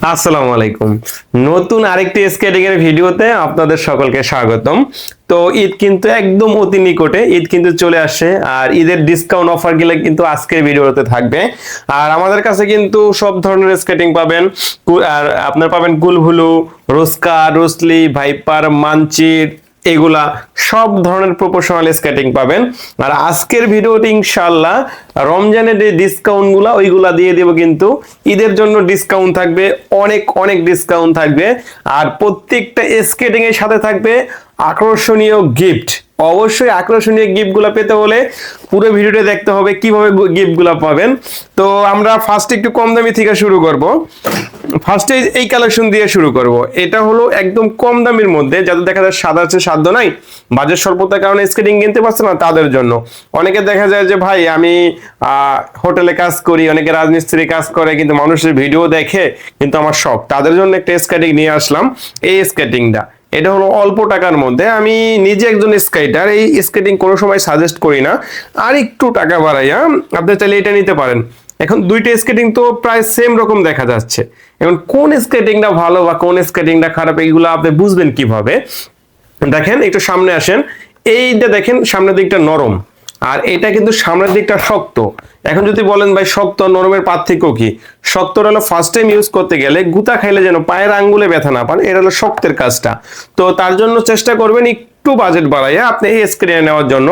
আসসালামু আলাইকুম। নতুন আরেকটি স্কেটিং এর ভিডিওতে আপনাদের সকলকে স্বাগতম। তো ঈদ কিন্তু একদম অতি নিকটে, ঈদ কিন্তু চলে আসছে আর ঈদের ডিসকাউন্ট অফার গুলো কিন্তু আজকের ভিডিওতে থাকবে। আর আমাদের কাছে কিন্তু সব ধরনের স্কেটিং পাবেন। আর আপনারা পাবেন কুলহুলু, রোস্কা, রোসলি, ভাইপার, মানচির, এগুলা সব ধরনের প্রপোর্শনাল স্কেটিং পাবেন। আর আজকের ভিডিওতে ইনশাআল্লাহ রমজানের যে ডিসকাউন্ট গুলা ওইগুলা দিয়ে দেব, কিন্তু ঈদের জন্য ডিসকাউন্ট থাকবে, অনেক অনেক ডিসকাউন্ট থাকবে। আর প্রত্যেকটা স্কেটিং এর সাথে থাকবে আকর্ষণীয় গিফট। অবশ্যই আকর্ষণীয় গিফটগুলো পেতে হলে পুরো ভিডিওটা দেখতে হবে কিভাবে গিফটগুলো পাবেন। তো আমরা ফার্স্টে একটু কম দামি থেকে শুরু করব। ফার্স্টে এই কালেকশন দিয়ে শুরু করব। এটা হলো একদম কম দামের মধ্যে, যাদের দেখা যায় সাদা আছে সাধ্য নাই, বাজেট স্বল্পতার কারণে স্কেটিং কিনতে পারছে না, তাদের জন্য। অনেকে দেখা যায় যে ভাই আমি হোটেলে কাজ করি, অনেকে রাজমিস্ত্রি কাজ করে, কিন্তু মানুষের ভিডিও দেখে কিন্তু আমার শখ, তাদের জন্য একটা স্কেটিং নিয়ে আসলাম। এই স্কেটিংটা এটা হলো অল্প টাকার মধ্যে। আমি নিজে একজন স্কেটার, এই স্কেটিং কোনো সময় সাজেস্ট করি না। আর একটু টাকা বাড়াইয়া আপনি চাইলে এটা নিতে পারেন। এখন দুইটা স্কেটিং তো প্রায় সেম রকম দেখা যাচ্ছে। এখন কোন স্কেটিংটা ভালো বা কোন স্কেটিংটা খারাপ এইগুলো আপনি বুঝবেন কিভাবে? দেখেন একটু সামনে আসেন। এইটা দেখেন সামনের দিকটা নরম, আর এটা কিন্তু সামনের দিকটা শক্ত। এখন যদি বলেন ভাই শক্ত নরমের পার্থক্য কি? শক্তটা হলো ফার্স্ট টাইম ইউজ করতে গেলে গুতা খাইলে যেন পায়ের আঙ্গুলে ব্যথা না পান, এটা হলো শক্তের কাজটা। তো তার জন্য চেষ্টা করবেন একটু বাজেট বাড়াইয়া আপনি এই স্কেটিং নেওয়ার জন্য।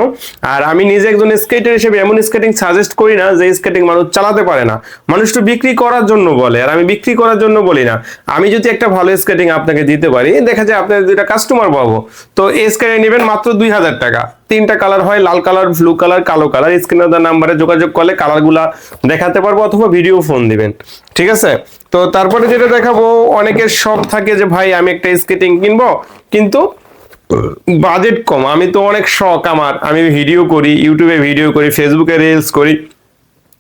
আর আমি নিজে একজন স্কেটার হিসেবে এমন স্কেটিং সাজেস্ট করি না যে স্কেটিং মানুষ চালাতে পারে না, মানুষ তো বিক্রি করার জন্য বলে, আর আমি বিক্রি করার জন্য বলি না। আমি যদি একটা ভালো স্কেটিং আপনাকে দিতে পারি, দেখা যায় আপনার দুইটা কাস্টমার পাবো। তো এই স্কেটিং নেবেন মাত্র 2000 টাকা। তিনটা কালার হয়, লাল কালার, ব্লু কালার, কালো কালার। স্ক্রিনে দেওয়া নাম্বারে যোগাযোগ করলে কালারগুলা দেখাতে পারবো, অথবা ভিডিও ফোন দিবেন, ঠিক আছে? তো তারপরে যেটা দেখাবো, অনেকের শখ থাকে যে ভাই আমি একটা স্কেটিং কিনবো কিন্তু বাজেট কম। আমি তো অনেক শখ আমার, আমি ভিডিও করি, ইউটিউবে ভিডিও করি, ফেসবুকে রিলস করি,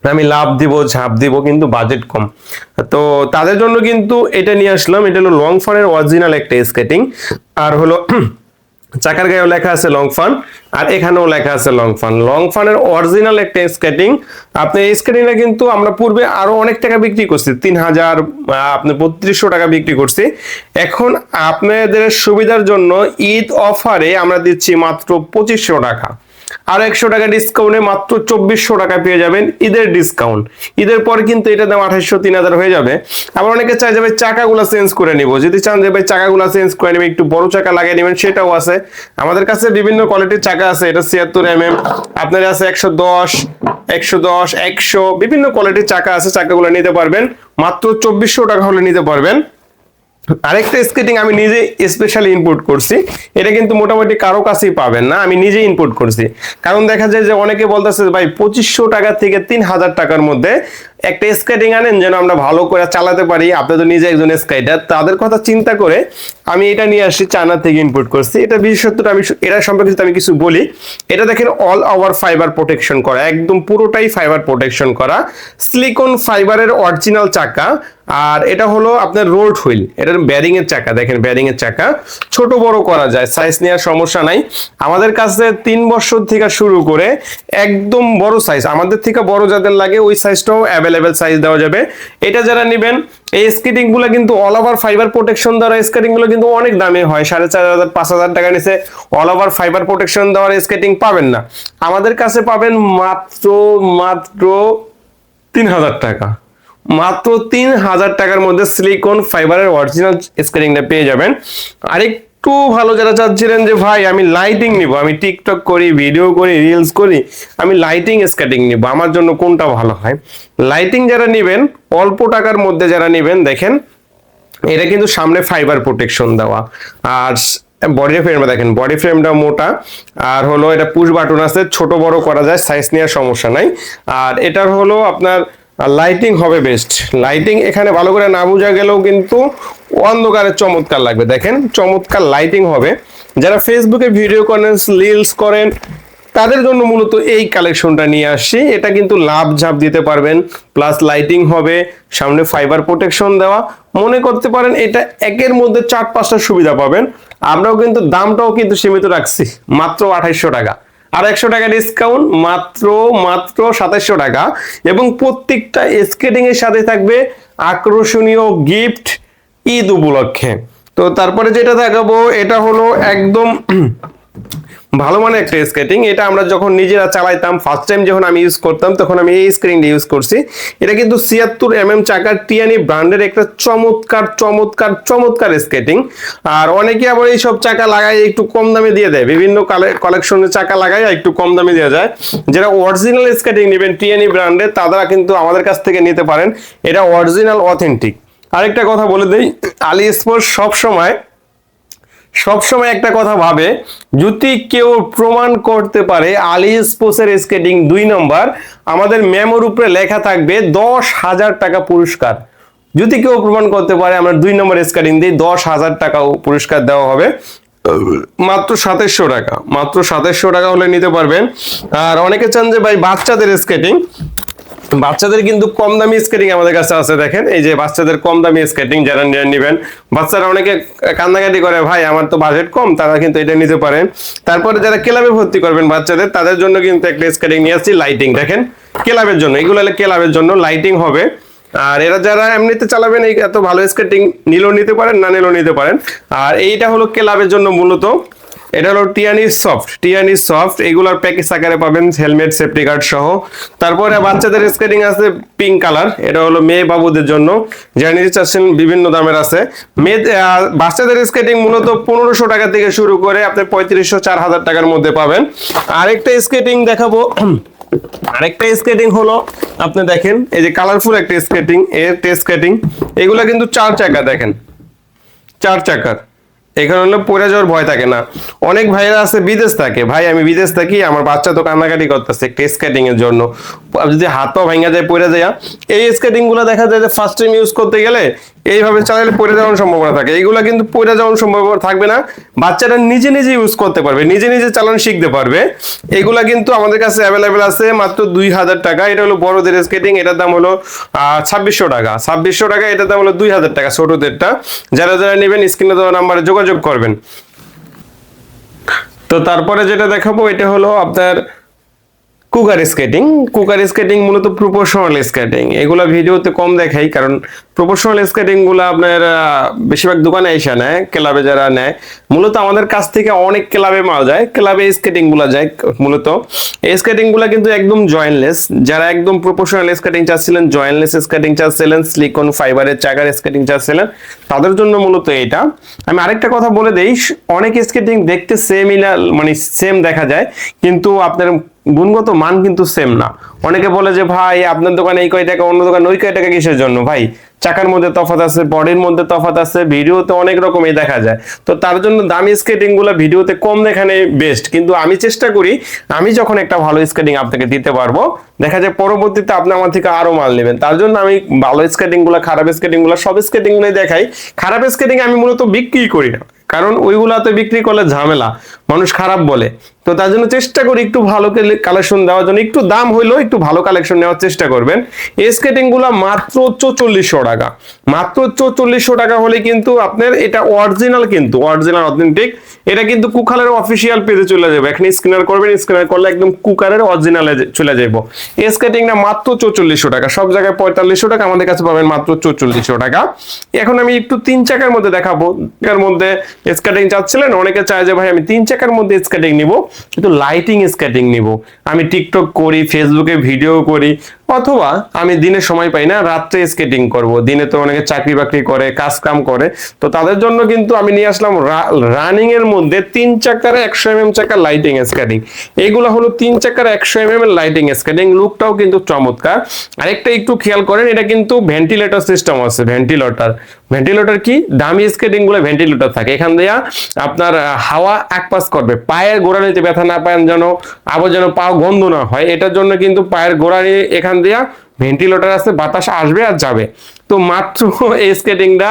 আমি লাভ দিব ঝাঁপ দিব, কিন্তু বাজেট কম। তো তাদের জন্য কিন্তু এটা নিয়ে আসলাম। এটা হলো লং ফানের অরিজিনাল একটা স্কেটিং। আর হলো চাকার গায়েও লেখা আছে লং ফান, আর এখানেও লেখা আছে লং ফান। লং ফানের অরিজিনাল একটা স্কেটিং। আপনি এই স্কেটিংটা কিন্তু আমরা পূর্বে আরো অনেক টাকা বিক্রি করছি, 3000, আপনি 3200 টাকা বিক্রি করছি। এখন আপনাদের সুবিধার জন্য ঈদ অফারে আমরা দিচ্ছি মাত্র 2500 টাকা। আর 100 টাকা ডিসকাউন্টে মাত্র 2400 টাকা পেয়ে যাবেন ঈদের ডিসকাউন্ট। ঈদের পর কিন্তু এটা দাম 2800 3000 হয়ে যাবে। আবার অনেকে চাই যে ভাই চাকাগুলো চেঞ্জ করে নিব, যদি চান যে ভাই চাকাগুলো চেঞ্জ করে নেবেন, একটু বড় চাকা লাগিয়ে নেবেন, সেটাও আছে। আমাদের কাছে বিভিন্ন কোয়ালিটির চাকা আছে। এটা 76 আপনার আছে 110, 100, বিভিন্ন কোয়ালিটির চাকা আছে। চাকাগুলো নিতে পারবেন মাত্র 2400 টাকা হলে নিতে পারবেন। আরেকটা স্কেটিং আমি নিজে স্পেশালি ইম্পোর্ট করছি। এটা কিন্তু মোটামুটি কারো কাছেই পাবেন না, আমি নিজে ইম্পোর্ট করছি। কারণ দেখা যায় যে অনেকে বলতেছে ভাই 2500 টাকা থেকে 3000 টাকার মধ্যে একটা স্কেটিং আনেন যেন আমরা ভালো করে চালাতে পারি। আপনি তো নিজে একজন স্কেটার, তাদের কথা চিন্তা করে আমি এটা নিয়ে আসি, চায়না থেকে ইম্পোর্ট করছি। এটা বিশেষত্বটা আমি এটা সম্পর্কে যদি আমি কিছু বলি, এটা দেখেন অল ওভার ফাইবার প্রোটেকশন করা, একদম পুরোটাই ফাইবার প্রোটেকশন করা, সিলিকন ফাইবারের অরিজিনাল চাকা। আর এটা হলো আপনার রোড হুইল, এটার ব্যারিং এর চাকা। দেখেন ব্যারিং এর চাকা ছোট বড় করা যায়, সাইজ নেওয়ার সমস্যা নাই। আমাদের কাছে 3 বছর থেকে শুরু করে একদম বড় সাইজ, আমাদের থেকে বড় যাদের লাগে ওই সাইজটাও অ্যাভেলেবেল সাইজ দেওয়া যাবে। এটা যারা নেবেন, এই স্কেটিং গুলো কিন্তু অল ওভার ফাইবার প্রোটেকশন দেওয়া স্কেটিং গুলো কিন্তু অনেক দামি হয়, 4500 5000 টাকা নিচে অল ওভার ফাইবার প্রোটেকশন দেওয়ার স্কেটিং পাবেন না। আমাদের কাছে পাবেন মাত্র মাত্র 3000 টাকা। মাত্র 3000 টাকার মধ্যে সিলিকন ফাইবারের অরিজিনাল স্কেটিংটা পেয়ে যাবেন। আরেকটু ভালো যারা চাচ্ছিলেন যে ভাই আমি লাইটিং নিব, আমি টিকটক করি, ভিডিও করি, রিলস করি, আমি লাইটিং স্কেটিং নিব, আমার জন্য কোনটা ভালো হয়? লাইটিং যারা নেবেন, অল্প টাকার মধ্যে যারা নেবেন, দেখেন এটা কিন্তু সামনে ফাইবার প্রোটেকশন দেওয়া, আর বডি ফ্রেমটা দেখেন, বডি ফ্রেমটা মোটা, আর হলো এটা পুশ বাটন আছে, ছোট বড় করা যায়, সাইজ নেওয়ার সমস্যা নাই। আর এটার হলো আপনার লাইটিং হবে বেস্ট। লাইটিং এখানে ভালো করে না বোঝা গেলেও কিন্তু অন্ধকারে চমৎকার লাগবে। দেখেন চমৎকার লাইটিং হবে। যারা ফেসবুকে ভিডিও করেন, রিলস করেন, তাদের জন্য মূলত এই কালেকশনটা নিয়ে আসছি। এটা কিন্তু লাভ ঝাপ দিতে পারবেন, প্লাস লাইটিং হবে, সামনে ফাইবার প্রোটেকশন দেওয়া। মনে করতে পারেন এটা একের মধ্যে 4-5টা সুবিধা পাবেন। আমরাও কিন্তু দামটাও কিন্তু সীমিত রাখছি, মাত্র 2800 টাকা। আর 100 টাকা ডিসকাউন্ট, মাত্র মাত্র 2700 টাকা। এবং প্রত্যেকটা স্কেটিং এর সাথে থাকবে আকর্ষণীয় গিফট। ঈদ উপলক্ষে। তো তারপরে যেটা দেখাবো এটা হলো একদম ভালো মানের একটা স্কেটিং। এটা আমরা যখন নিজেরা চালাইতাম, ফার্স্ট টাইম যখন আমি ইউজ করতাম তখন আমি এই স্কেটিংটা ইউজ করছি। এটা কিন্তু 76 চাকার টিয়ানি ব্র্যান্ডের একটা চমৎকার চমৎকার চমৎকার স্কেটিং। আর অনেকে আবার এইসব চাকা লাগাই একটু কম দামে দিয়ে দেয়, বিভিন্ন কালেকশনের চাকা লাগাই একটু কম দামে দেওয়া যায়। যারা অরিজিনাল স্কেটিং নেবেন টিয়ানি ব্র্যান্ডের, তারা কিন্তু আমাদের কাছ থেকে নিতে পারেন, এটা অরিজিনাল অথেন্টিক। আরেকটা কথা বলে দেই, আলি স্পোর্টস সবসময় একটা কথা ভাবে, যদি কেউ প্রমাণ করতে পারে আলি স্পোর্টসের স্কেটিং 2 নম্বর, আমাদের মেমোর উপরে লেখা থাকবে 10,000 টাকা পুরস্কার। যদি কেউ প্রমাণ করতে পারে আমরা 2 নম্বর স্কেটিং দিই, 10,000 টাকা পুরস্কার দেওয়া হবে। মাত্র 2700 টাকা, মাত্র 2700 টাকা হলে নিতে পারবেন। আর অনেকে চান যে ভাই বাচ্চাদের স্কেটিং, বাচ্চাদের কিন্তু কম দামি স্কেটিং আমাদের কাছে আছে। দেখেন এই যে বাচ্চাদের কম দামি স্কেটিং, যারা নেবেন, বাচ্চারা অনেকে কান্নাকাটি করে ভাই আমার তো বাজেট কম, তারা কিন্তু এটা নিতে পারেন। তারপরে যারা ক্লাবে ভর্তি করবেন বাচ্চাদের, তাদের জন্য কিন্তু একটা স্কেটিং নিয়ে আসছি লাইটিং। দেখেন ক্লাবের জন্য, এগুলো হলো ক্লাবের জন্য লাইটিং হবে। আর এরা যারা এমনিতে চালাবেন এই এত ভালো স্কেটিং নিলেও নিতে পারেন, না নিলেও নিতে পারেন। আর এইটা হলো ক্লাবের জন্য মূলত। এটা হলো টিয়ানি সফট, এগুলার প্যাকেজ আকারে পাবেন হেলমেট সেফটি গার্ড সহ। তারপরে বাচ্চাদের স্কেটিং আছে পিঙ্ক কালার, এটা হলো মেয়ে বাবুদের জন্য, যারা নিতে চাচ্ছেন বিভিন্ন দামের আছে। বাচ্চাদের স্কেটিং মূলত 1500 টাকা থেকে শুরু করে আপনি 3500-4000 টাকার মধ্যে পাবেন। আরেকটা স্কেটিং দেখাবো, আরেকটা স্কেটিং হলো আপনি দেখেন এই যে কালারফুল একটা স্কেটিং, স্কেটিং এগুলা কিন্তু 4 চাকা, দেখেন 4 চাকার। এখানে হলো পড়ে যাওয়ার ভয় থাকে না। অনেক ভাইরা আছে বিদেশ থাকে, ভাই আমি বিদেশ থাকি, আমার বাচ্চা তো কান্নাকাটি করতেছে একটা স্কেটিং এর জন্য, যদি হাত পা ভাঙা যায় পড়ে যায়, এই স্কেটিং গুলো দেখা যায় যে ফার্স্ট টাইম ইউজ করতে গেলে এইভাবে চালালে পড়ে যাওয়ার সম্ভাবনা থাকে। এইগুলা কিন্তু পড়ে যাওয়ার সম্ভাবনা থাকবে না, বাচ্চারা নিজে নিজে ইউজ করতে পারবে, নিজে নিজে চালানো শিখতে পারবে। এগুলা কিন্তু আমাদের কাছে অ্যাভেলেবেল আছে মাত্র 2000 টাকা। এটা হলো বড়দের স্কেটিং, এটার দাম হলো 2600 টাকা, 2600 টাকা। এটার দাম হলো 2000 টাকা ছোটদেরটা। যারা যারা নেবেন স্ক্রিনে দেওয়া নাম্বারে যোগাযোগ করবেন। তো তারপরে যেটা দেখাবো এটা হলো আপনার কুকার স্কেটিং মূলত প্রপোর্শনাল স্কেটিং। এগুলা ভিডিওতে কম দেখাই, কারণ প্রপোর্শনাল স্কেটিং গুলো আপনার বেশিরভাগ দোকানে এসে নেয়, ক্লাবে যারা নেয়। মূলত আমাদের কাছ থেকে অনেক ক্লাবে মাল যায়, ক্লাবে স্কেটিং গুলা যায় মূলত। এই স্কেটিং গুলা কিন্তু একদম জয়েন্টলেস, যারা একদম প্রপোর্শনাল স্কেটিং চাচ্ছিলেন, জয়েন্টলেস স্কেটিং চাচ্ছিলেন, সিলিকন ফাইবারের চাকার স্কেটিং চাচ্ছিলেন, তাদের জন্য মূলত এটা। আমি আরেকটা কথা বলে দেই, অনেক স্কেটিং দেখতে মানে সেম দেখা যায়, কিন্তু আপনার গুণগত মান কিন্তু সেম না। অনেকে বলে যে ভাই আপনার দোকানে এই কয় টাকা, অন্য দোকানে ওই কয় টাকা, কিসের জন্য? ভাই চাকার মধ্যে তফাৎ আছে, বডির মধ্যে তফাৎ আছে, ভিডিওতে অনেক রকমই দেখা যায়। তো তার জন্য দামি স্কেটিং গুলো ভিডিওতে কম দেখানো বেস্ট। কিন্তু আমি চেষ্টা করি, আমি যখন একটা ভালো স্কেটিং আপনাকে দিতে পারবো, দেখা যায় পরবর্তীতে আপনি আমার থেকে আরো মাল নেবেন। তার জন্য আমি ভালো স্কেটিং গুলা, খারাপ স্কেটিং গুলা, সব স্কেটিং গুলাই দেখাই। খারাপ স্কেটিং আমি মূলত বিক্রি করি না, কারণ ওইগুলাতে বিক্রি করলে ঝামেলা, মানুষ খারাপ বলে। তো তার জন্য চেষ্টা করি একটু ভালো কালেকশন দেওয়ার জন্য, একটু দাম হইলেও একটু ভালো কালেকশন নেওয়ার চেষ্টা করবেন। এই স্কেটিং গুলা মাত্র 4400 টাকা, মাত্র 4400 টাকা হলে কিন্তু আপনার এটা অরিজিনাল, কিন্তু অরিজিনাল অথেন্টিক। এটা কিন্তু কুকারের অফিসিয়াল পেজে চলে যাবে, এখানে স্ক্যানার করবেন, স্ক্যানার করলে একদম কুকারের অরিজিনালে চলে যাব। এই স্কেটিংটা মাত্র 4400 টাকা, সব জায়গায় 4500 টাকা, আমাদের কাছে পাবেন মাত্র 4400 টাকা। এখন আমি একটু 3 চাকার মধ্যে দেখাবো। এর মধ্যে স্কেটিং চাচ্ছিলেন, অনেকে চায় যে ভাই আমি 3 চাকার মধ্যে স্কেটিং নিব, কিন্তু লাইটিং স্কেটিং নিব। আমি টিকটক করি, ফেসবুকে ভিডিও করি, অথবা আমি দিনে সময় পাই না, রাত্রে স্কেটিং করব। দিনে তো অনেকে চাকরি বাকরি করে, কাজ কাম করে, তো তাদের জন্য কিন্তু আমি নিয়ে আসলাম রানিং এর মধ্যে 3 চাকার 100 চাকার লাইটিং স্কেটিং। এইগুলো হলো 3 চাকার 100 এর লাইটিং স্কেটিং, লুকটাও কিন্তু চমৎকার। আরেকটা একটু খেয়াল করেন, এটা কিন্তু ভেন্টিলেটর সিস্টেম আছে। ভেন্টিলেটর কি, দামি স্কেটিং গুলো ভেন্টিলেটর থাকে, এখান দিয়ে আপনার হাওয়া একপাস করবে, পায়ের গোড়ালিতে ব্যথা না পায়, যেন আবার যেন পা গন্ধ না হয়, এটার জন্য কিন্তু পায়ের গোড়ালি এখান দিয়া ভেন্টিলেটর আছে, বাতাস আসবে আর যাবে। তো মাত্র এই স্কেটিংটা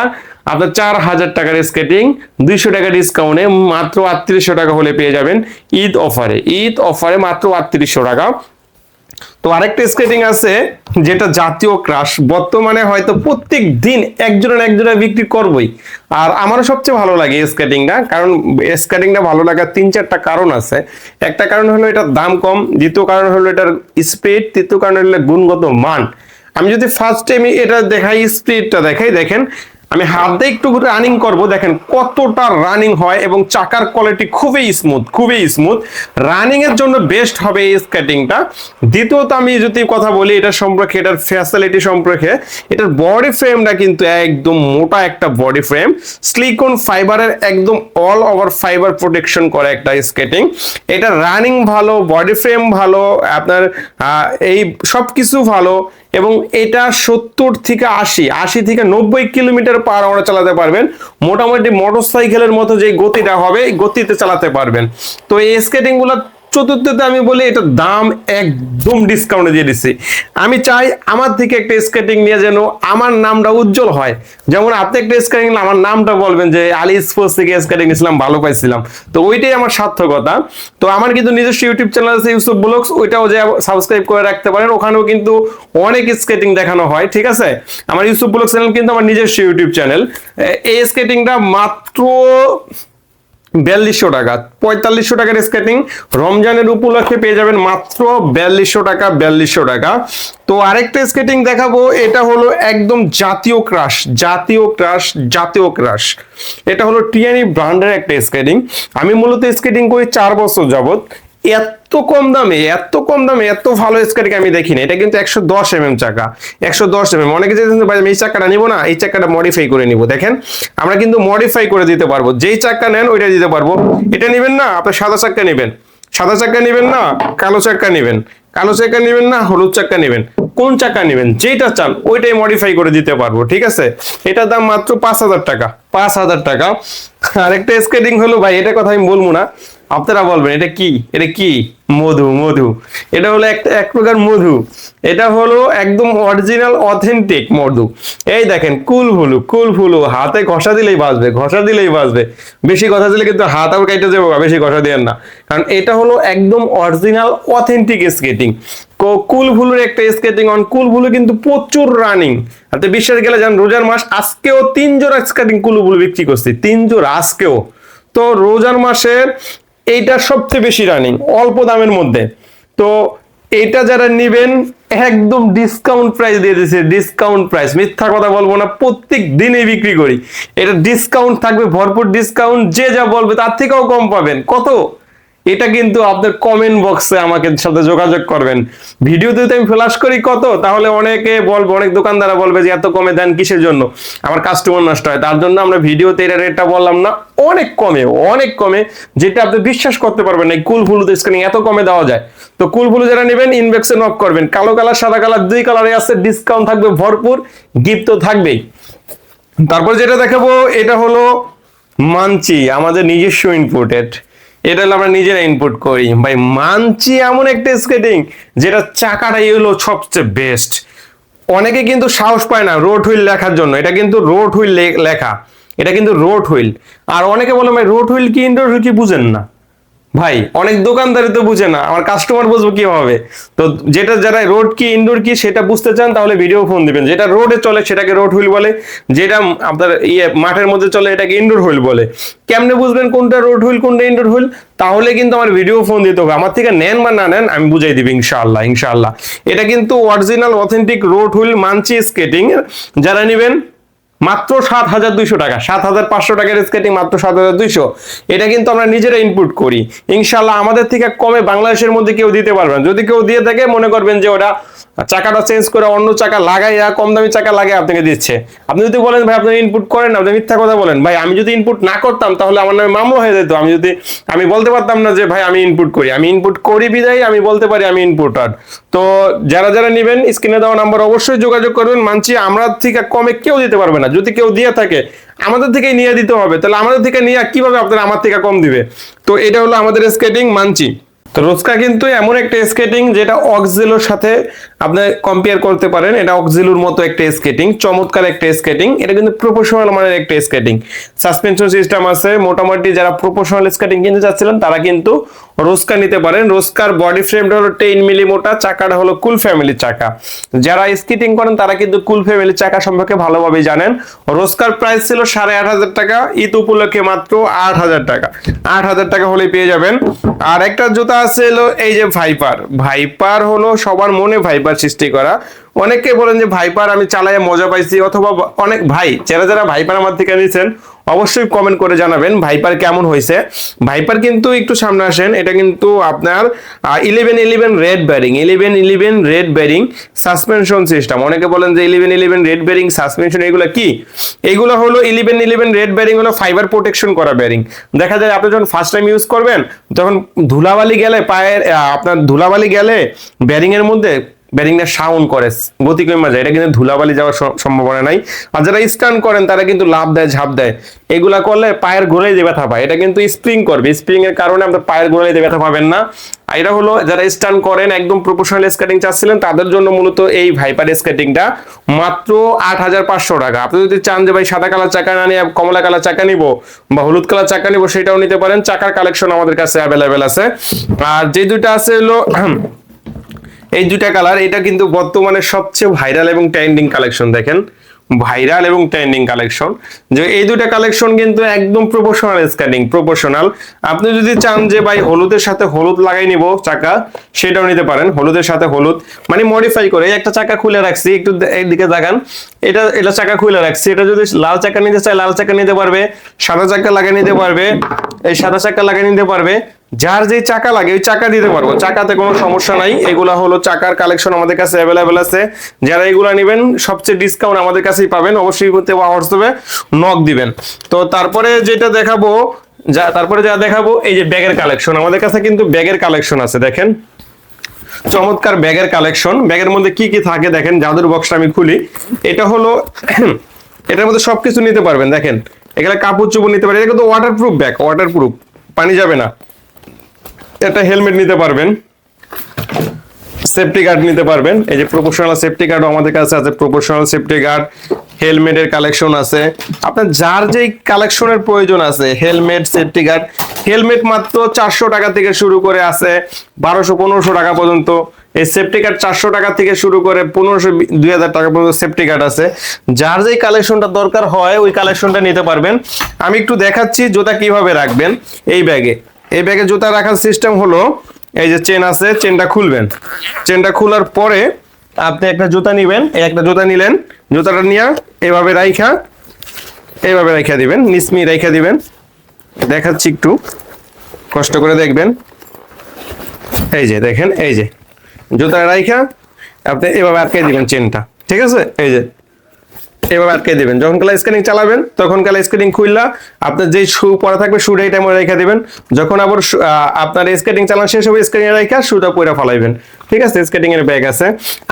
আপনার 4000 টাকার স্কেটিং, 200 টাকা ডিসকাউন্টে মাত্র 3800 টাকা হলে পেয়ে যাবেন ঈদ অফারে মাত্র 3800 টাকা। তো আরেকটা স্কেটিং আছে যেটা জাতীয় ক্রাশ, বর্তমানে হয়তো প্রত্যেক দিন একজনের বিক্রি করবই। আর আমারও সবচেয়ে ভালো লাগে স্কেটিংটা, কারণ স্কেটিংটা ভালো লাগার 3-4টা কারণ আছে। একটা কারণ হলো এটার দাম কম, দ্বিতীয় কারণ হলো এটার স্পিড, তৃতীয় কারণ হলো গুণগত মান। আমি যদি ফার্স্ট টাইম এটা দেখাই, স্পিডটা দেখাই, দেখেন আমি হাত দিয়ে একটু রানিং করব, দেখেন কতটা রানিং হয় এবং চাকার কোয়ালিটি খুবই স্মুথ, খুবই স্মুথ। রানিং এর জন্য বেস্ট হবে এই স্কেটিংটা। দ্বিতীয়ত আমি যদি কথা বলি এটার সম্পর্কে, এটার ফ্যাসিলিটি সম্পর্কে, এটার বডি ফ্রেমটা কিন্তু একদম মোটা একটা বডি ফ্রেম, সিলিকন ফাইবারের একদম অল ওভার ফাইবার প্রোটেকশন করে একটা স্কেটিং। এটা রানিং ভালো, বডি ফ্রেম ভালো, আপনার এই সব কিছু ভালো, এবং এটা 70 থেকে 80 থেকে 90 কিলোমিটার পার আওয়ারে চালাতে পারবেন। মোটামুটি মোটরসাইকেলের মতো যে গতিটা হবে এই গতিতে চালাতে পারবেন। তো এই স্কেটিং গুলো চতুর্থতে আমি বলি এটার দাম একদম ডিসকাউন্টে দিয়ে দিচ্ছি। আমি চাই আমার থেকে একটা স্কেটিং নিয়ে যেন আমার নামটা উজ্জ্বল হয়। যেমন আপনি একটা স্কেটিং আমার নামটা বলবেন যে আলী স্পোর্টস থেকে স্কেটিং নিয়েছিলাম, ভালো পাইছিলাম, তো ওইটাই আমার সার্থকতা। তো আমার কিন্তু নিজস্ব ইউটিউব চ্যানেল আছে ইউসুফ ব্লগস, ওইটাও যে সাবস্ক্রাইব করে রাখতে পারেন, ওখানেও কিন্তু অনেক স্কেটিং দেখানো হয়, ঠিক আছে। আমার ইউসুফ ব্লগস চ্যানেল কিন্তু আমার নিজস্ব ইউটিউব চ্যানেল। এই স্কেটিংটা মাত্র 4200 টাকা, 4500 টাকার স্কেটিং রমজানের উপলক্ষে পেয়ে যাবেন মাত্র 4200 টাকা, 4200 টাকা। তো আরেকটা স্কেটিং দেখাবো, এটা হলো একদম জাতীয় ক্রাশ, জাতীয় ক্রাশ, জাতীয় ক্রাশ। এটা হলো টিএনই ব্র্যান্ডের একটা স্কেটিং। আমি মূলত স্কেটিং করি 4 বছর যাবত। এত কম দামে, এত কম দামে এত ভালো স্কেটিং আমি দেখিনি। এটা কিন্তু 110 চাকা, 110 অনেকে যেতেন ভাই আমি এই চাকাটা নিব না, এই চাকাটা মডিফাই করে নিব। দেখেন আমরা কিন্তু মডিফাই করে দিতে পারবো, যেই চাকা নেন ওইটা দিতে পারবো। এটা নেবেন না আপনি সাদা চাকা নেবেন, সাদা চাকা নেবেন না কালো চাকা নেবেন, কালো চাকা নেবেন না হলুদ চাকা নেবেন, কোন চাকা নেবেন যেটা চান ওইটাই মডিফাই করে দিতে পারবো, ঠিক আছে। এটার দাম মাত্র 5000 টাকা, 5000 টাকা। আরেকটা স্কেটিং হলো ভাই, এটা কথা আমি বলবো না, আপনারা বলবেন এটা কি, এটা কি? মধু, মধু। এটা হলো এক প্রকার মধু। এটা হলো একদম অরিজিনাল অথেন্টিক মধু। এই দেখেন কুল ফুলু, কুল ফুলু, হাতে ঘষা দিলেই বাজবে, ঘষা দিলেই বাজবে। বেশি ঘষা দিলে কিন্তু হাত আর কাইটা যাবো, বেশি ঘষা দেন না, কারণ এটা হলো একদম অরিজিনাল অথেন্টিক স্কেটিং। কুল ফুলুর একটা স্কেটিং অন, কুল ফুলু কিন্তু প্রচুর রানিং। আপনি বিশ্বাস গেলে যান, রোজার মাস আজকেও 3 জোড়া স্কেটিং কুল ফুলু বিক্রি করছি, 3 জোড়া আজকেও। তো রোজার মাসের এইটা সবচেয়ে বেশি রানিং অল্প দামের মধ্যে। তো এটা যারা নিবেন একদম ডিসকাউন্ট প্রাইস দিয়ে দিয়েছে, ডিসকাউন্ট প্রাইস, মিথ্যা কথা বলবো না, প্রত্যেক দিনই বিক্রি করি। এটা ডিসকাউন্ট থাকবে, ভরপুর ডিসকাউন্ট, যে যা বলবে তার থেকেও কম পাবেন। কত? এটা কিন্তু আপনার কমেন্ট বক্সে আমাকে সাথে যোগাযোগ করবেন। ভিডিওতে আমি ফ্ল্যাশ করি কত, তাহলে অনেকে বলবে, অনেক দোকানদাররা বলবে যে এত কমে দেন কিসের জন্য, আমার কাস্টমার নষ্ট হয়। তার জন্য আমরা ভিডিওতে এটা রেটটা বললাম না, অনেক কমে, অনেক কমে, যেটা আপনি বিশ্বাস করতে পারবেন না কুল ফুলুতে স্ক্রিনিং এত কমে দেওয়া যায়। তো কুল ফুলু যারা নেবেন ইনবক্সে নক করবেন। কালো কালার, সাদা কালার, 2 কালারে আছে, ডিসকাউন্ট থাকবে ভরপুর, গিফট তো থাকবেই। তারপর যেটা দেখাবো এটা হলো মানচি, আমাদের নিজস্ব ইনপুটেড। এটা হলো আমরা নিজেরা ইনপুট করি ভাই। মানচি এমন একটা স্কেটিং যেটা চাকাটাই হলো সবচেয়ে বেস্ট। অনেকে কিন্তু সাহস পায় না রোড হুইল লেখার জন্য, এটা কিন্তু রোড হুইল লেখা, এটা কিন্তু রোড হুইল। আর অনেকে বলে ভাই রোড হুইল কি ইনডোর হুইল কি বুঝেন না। ভাই অনেক দোকানদারি তো বুঝে না, আমার কাস্টমার বুঝবো কিভাবে? তো যেটা যারা রোড কি ইনডোর কি সেটা বুঝতে চান তাহলে ভিডিও ফোন দিবেন। যেটা রোডে চলে সেটাকে রোড হুইল বলে, যেটা আপনার মাঠের মধ্যে চলে এটাকে ইনডোর হুইল বলে। কেমনে বুঝবেন কোনটা রোড হুইল কোনটা ইনডোর হুইল? তাহলে কিন্তু আমার ভিডিও ফোন দিতে হবে। আমার থেকে নেন বা না নেন আমি বুঝাই দিবি ইনশাআল্লাহ, ইনশাআল্লাহ। এটা কিন্তু অরিজিনাল অথেন্টিক রোড হুইল মানচি স্কেটিং। যারা নেবেন মাত্র 7200 টাকা, 7500 টাকার স্কেটিং মাত্র 7200। এটা কিন্তু আমরা নিজেরা ইনপুট করি। ইনশাআল্লাহ আমাদের থেকে কমে বাংলাদেশের মধ্যে কেউ দিতে পারবেন। যদি কেউ দিয়ে থাকে মনে করবেন যে ওটা চাকাটা চেঞ্জ করে অন্য চাকা লাগাইয়া কম দামি চাকা লাগাই আপনাকে দিচ্ছে। আপনি যদি বলেন ভাই আপনি ইনপুট করেন, আপনি মিথ্যা কথা বলেন। ভাই আমি যদি ইনপুট না করতাম তাহলে আমার নামে মামলা হয়ে যেত। আমি বলতে পারতাম না যে ভাই আমি ইনপুট করি। আমি ইনপুট করি বিদায় আমি বলতে পারি আমি ইনপুটার। তো যারা যারা নেবেন স্ক্রিনে দেওয়া নাম্বার অবশ্যই যোগাযোগ করবেন। মানছি আমরা থেকে কমে কেউ দিতে পারবে না। যদি কেউ দিয়ে থাকে আমাদের থেকেই নিয়ে দিতে হবে। তাহলে আমাদের থেকে নিয়ে কিভাবে আপনারা আমার থেকে কম দিবে? তো এটা হলো আমাদের স্কেটিং মানচি। তো রোজকা কিন্তু এমন একটা স্কেটিং যেটা অক্সিলোর সাথে আপনি কম্পেয়ার করতে পারেন। এটা অক্সিলোর মতো একটা স্কেটিং, চমৎকার একটা স্কেটিং। এটা কিন্তু প্রফেশনাল মানের একটা স্কেটিং, সাসপেনশন সিস্টেম আছে। মোটামুটি যারা প্রফেশনাল স্কেটিং কিনতে চাচ্ছিলেন তারা কিন্তু রোজকা নিতে পারেন। রোজকার বডি ফ্রেমটা হলো 10 মিলি মোটা, চাকাটা হলো কুল ফ্যামিলির চাকা। যারা স্কেটিং করেন তারা কিন্তু কুল ফ্যামিলির চাকা সম্পর্কে ভালোভাবে জানেন। রোজকার প্রাইস ছিল 8500 টাকা, ঈদ উপলক্ষে মাত্র 8000 টাকা, 8000 টাকা হলে পেয়ে যাবেন। আর একটা জুতা আছে হলো এই যে ভাইপার। ভাইপার হলো সবার মনে ভাইপার সৃষ্টি করা। অনেকে বলেন যে ভাইপার আমি চালায় মজা পাইছি, অথবা অনেক ভাই যারা যারা ভাইপার আমার থেকে নিয়েছেন অবশ্যই কমেন্ট করে জানাবেন ভাইপার কেমন হয়েছে। ভাইপার কিন্তু একটু সামনে আসেন, এটা কিন্তু আপনার 1111 red bearing, 1111 red bearing suspension system. অনেকে বলেন যে 1111 রেড ব্যারিং সাসপেনশন, এগুলো কি? এগুলো হলো 1111 রেড ব্যারিং হলো ফাইবার প্রোটেকশন করা ব্যারিং। দেখা যায় আপনি যখন ফার্স্ট টাইম ইউজ করবেন তখন ধুলাবালি গেলে পায়ের আপনার ধুলাবালি গেলে ব্যারিং এর মধ্যে ব্যারিংটা সাউন্ড করে, গতি কমে যায়, এটা কিন্তু ধুলাবালি যাওয়ার সম্ভাবনা নাই। আর যারা স্টান করেন তারা কিন্তু লাভ দেয়, ঝাঁপ দেয়, এগুলা করলে পায়ের গোড়ায় যে ব্যথা পায়। এটা কিন্তু স্প্রিং করবে, স্প্রিং এর কারণে আপনার পায়ের গোড়ায় যে ব্যথা পাবেন না। আর এটা হলো যারা স্টান করেন একদম প্রফেশনাল স্কেটিং চাচ্ছিলেন তাদের জন্য মূলত এই ভাইপার স্কেটিংটা মাত্র 8500 টাকা। আপনি যদি চান যে ভাই সাদা কালার চাকা না নিয়ে কমলা কালার চাকা নিব বা হলুদ কালার চাকা নিব, সেটাও নিতে পারেন। চাকার কালেকশন আমাদের কাছে অ্যাভেলেবেল আছে। আর যে দুইটা আছে হলো এই দুইটা কালার, এটা কিন্তু বর্তমানে সবচেয়ে ভাইরাল এবং ট্রেন্ডিং কালেকশন। দেখেন ভাইরাল এবং ট্রেন্ডিং কালেকশন, যে এই দুইটা কালেকশন কিন্তু একদম প্রফেশনাল স্কেটিং, প্রফেশনাল। আপনি যদি চান যে ভাই হলুদের সাথে হলুদ লাগাই নিব চাকা, সেটাও নিতে পারেন। হলুদের সাথে হলুদ মানে মডিফাই করে, একটা চাকা খুলে রাখছি, একটু এইদিকে দেখান, এটা চাকা খুলে রাখছি, এটা যদি লাল চাকা নিতে চায় লাল চাকা নিতে পারবে, সাদা চাকা লাগিয়ে নিতে পারবে, এই সাদা চাকা লাগিয়ে নিতে পারবে, যার যে চাকা লাগে ওই চাকা দিতে পারবো, চাকাতে কোনো সমস্যা নাই। এগুলা হলো চাকার কালেকশন আমাদের কাছে অ্যাভেলেবেল আছে। যারা এগুলা নেবেন সবচেয়ে ডিসকাউন্ট আমাদের কাছেই পাবেন, অবশ্যই হোয়াটসঅ্যাপে নক দিবেন। তো তারপরে যেটা দেখাবো যা দেখাবো এই যে ব্যাগের কালেকশন, আমাদের কাছে কিন্তু ব্যাগের কালেকশন আছে। দেখেন চমৎকার ব্যাগের কালেকশন। ব্যাগের মধ্যে কি কি থাকে দেখেন, জাদুর বক্সটা আমি খুলি, এটা হলো এটার মধ্যে সবকিছু নিতে পারবেন। দেখেন এখানে কাপড় চোপড় নিতে পারেন, এটা কিন্তু ওয়াটারপ্রুফ ব্যাগ, ওয়াটারপ্রুফ, পানি যাবে না। একটা হেলমেট নিতে পারবেন, সেফটি গার্ড নিতে পারবেন, এই যে প্রফেশনাল সেফটি গার্ড আমাদের কাছে আছে, প্রফেশনাল সেফটি গার্ড, হেলমেটের কালেকশন আছে। আপনার যার যেই কালেকশনের প্রয়োজন আছে, হেলমেট, সেফটি গার্ড, হেলমেট মাত্র 400 টাকা থেকে শুরু করে আছে 1200-1500 টাকা পর্যন্ত। এই সেফটি গার্ড 400 টাকা থেকে শুরু করে 1500-2000 টাকা পর্যন্ত সেফটি গার্ড আছে। যার যেই কালেকশনটা দরকার হয় ওই কালেকশনটা নিতে পারবেন। আমি একটু দেখাচ্ছি জুতা কিভাবে রাখবেন এই ব্যাগে। এই ব্যাগে জুতা রাখার সিস্টেম হলো, এই যে চেন আছে, চেনটা খুলবেন, চেনটা খোলার পরে আপনি একটা জুতা নিবেন, একটা জুতা নিলেন, জুতাটা নিয়ে এইভাবে রাইখা দিবেন, নিসমি রাইখা দিবেন। দেখাচ্ছি একটু কষ্ট করে দেখবেন, এই যে দেখেন, এই যে জুতা রাইখা আপনি এভাবে আটকে দিবেন চেনটা, ঠিক আছে? এই যে এভাবে আটকে দিবেন, যখন কালা স্কেটিং চালাবেন তখন কালা স্কেটিং খুললা আপনার যেই শু পরা থাকবে শুটা এই টাইমে রেখে দিবেন। যখন আবার আপনার স্কেটিং চালানো শেষ হবে স্কেটিং এ রেখে শুটা পরে ফলাইবেন, ঠিক আছে? স্কেটিং এর ব্যাগ আছে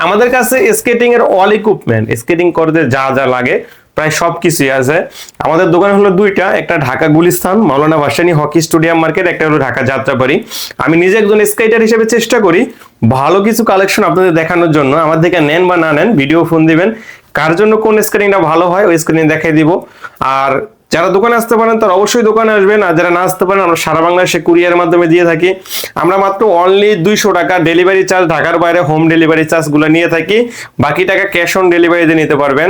আমাদের কাছে, স্কেটিং এর অল ইকুইপমেন্ট, স্কেটিং করতে যা যা লাগে প্রায় সবকিছুই আছে। আমাদের দোকান হলো দুইটা, একটা ঢাকা গুলিস্তান মাওলানা ভাসানী হকি স্টেডিয়াম মার্কেট, একটা হলো ঢাকা যাত্রাবাড়ি। আমি নিজে একজন স্কেটার হিসেবে চেষ্টা করি ভালো কিছু কালেকশন আপনাদের দেখানোর জন্য। আমার থেকে নেন বা না নেন ভিডিও ফোন দিবেন, কার জন্য কোন স্ক্রিনটা ভালো হয় ওই স্ক্রিনে দেখাই দিব। আর যারা দোকানে আসতে পারেন তারা অবশ্যই দোকানে আসবেন, আর যারা না আসতে পারেন আমরা সারা বাংলাদেশে কুরিয়ারের মাধ্যমে দিয়ে থাকি। আমরা মাত্র অনলি 200 টাকা ডেলিভারি চার্জ, ঢাকার বাইরে হোম ডেলিভারি চার্জ গুলো নিয়ে থাকি, বাকি টাকা ক্যাশ অন ডেলিভারিতে নিতে পারবেন।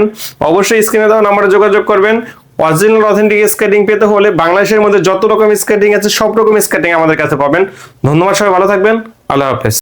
অবশ্যই স্ক্রিনে দেওয়া নাম্বারে যোগাযোগ করবেন। অরিজিনাল অথেন্টিক স্কেটিং পেতে হলে বাংলাদেশের মধ্যে যত রকম স্কেটিং আছে সব রকম স্কেটিং আমাদের কাছে পাবেন। ধন্যবাদ, সবাই ভালো থাকবেন, আল্লাহ হাফেজ।